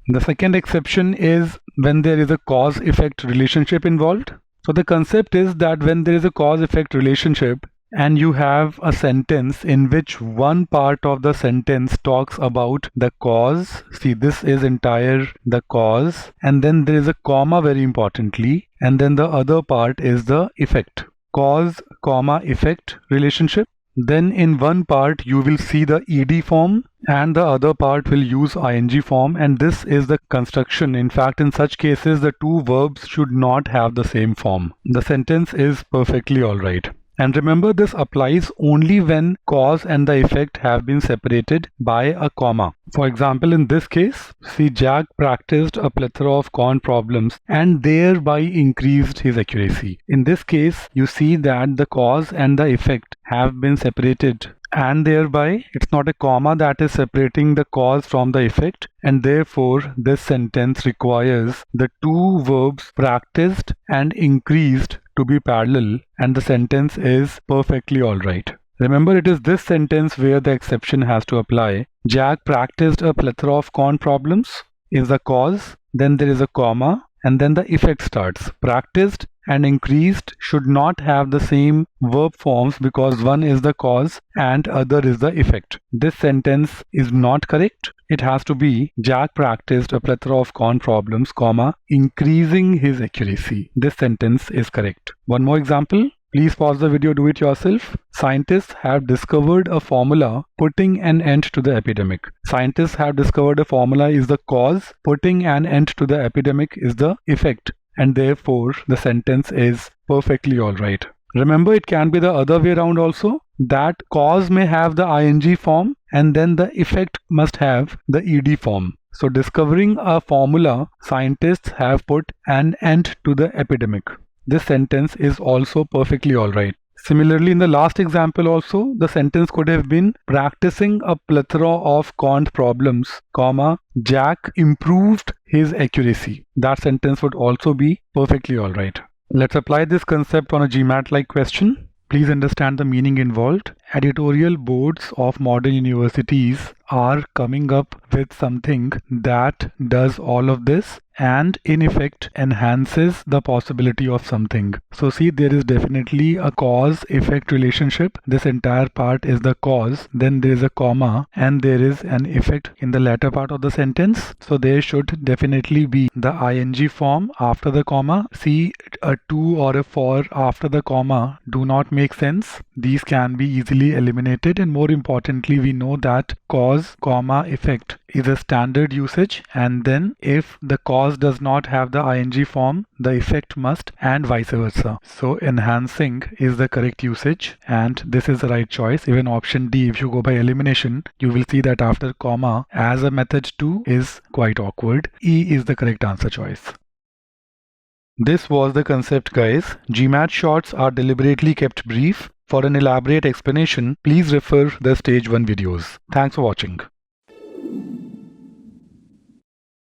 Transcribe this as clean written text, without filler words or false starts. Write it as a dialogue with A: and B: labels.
A: The second exception is when there is a cause-effect relationship involved. So the concept is that when there is a cause-effect relationship and you have a sentence in which one part of the sentence talks about the cause, see this is entire the cause, and then there is a comma very importantly, and then the other part is the effect. Cause, comma, effect relationship. Then in one part you will see the ed form and the other part will use ing form, and this is the construction. In fact, in such cases the two verbs should not have the same form. The sentence is perfectly alright. And remember, this applies only when cause and the effect have been separated by a comma. For example, in this case, see, Jack practiced a plethora of cont problems and thereby increased his accuracy. In this case, you see that the cause and the effect have been separated, and thereby it's not a comma that is separating the cause from the effect, and therefore this sentence requires the two verbs practiced and increased to be parallel, and the sentence is perfectly alright. Remember, it is this sentence where the exception has to apply. Jack practiced a plethora of cont problems is the cause, then there is a comma, and then the effect starts. Practiced and increased should not have the same verb forms because one is the cause and other is the effect. This sentence is not correct. It has to be Jack practiced a plethora of cont problems, comma, increasing his accuracy. This sentence is correct. One more example. Please pause the video, do it yourself. Scientists have discovered a formula putting an end to the epidemic. Scientists have discovered a formula is the cause, putting an end to the epidemic is the effect, and therefore the sentence is perfectly alright. Remember, it can be the other way around also, that cause may have the ing form and then the effect must have the ed form. So discovering a formula, scientists have put an end to the epidemic. This sentence is also perfectly alright. Similarly, in the last example also, the sentence could have been practicing a plethora of cont problems, comma, Jack improved his accuracy. That sentence would also be perfectly alright. Let's apply this concept on a GMAT-like question. Please understand the meaning involved. Editorial boards of modern universities are coming up with something that does all of this and in effect enhances the possibility of something. So see, there is definitely a cause-effect relationship. This entire part is the cause, then there is a comma and there is an effect in the latter part of the sentence. So there should definitely be the ing form after the comma. See, a to or a for after the comma do not make sense. These can be easily eliminated, and more importantly, we know that cause, comma, effect is a standard usage, and then if the cause does not have the ing form, the effect must, and vice versa. So enhancing is the correct usage, and this is the right choice. Even option D, if you go by elimination, you will see that after comma as a method 2 is quite awkward. E is the correct answer choice. This was the concept, guys. GMAT shorts are deliberately kept brief. For an elaborate explanation, please refer the stage 1 videos. Thanks for watching.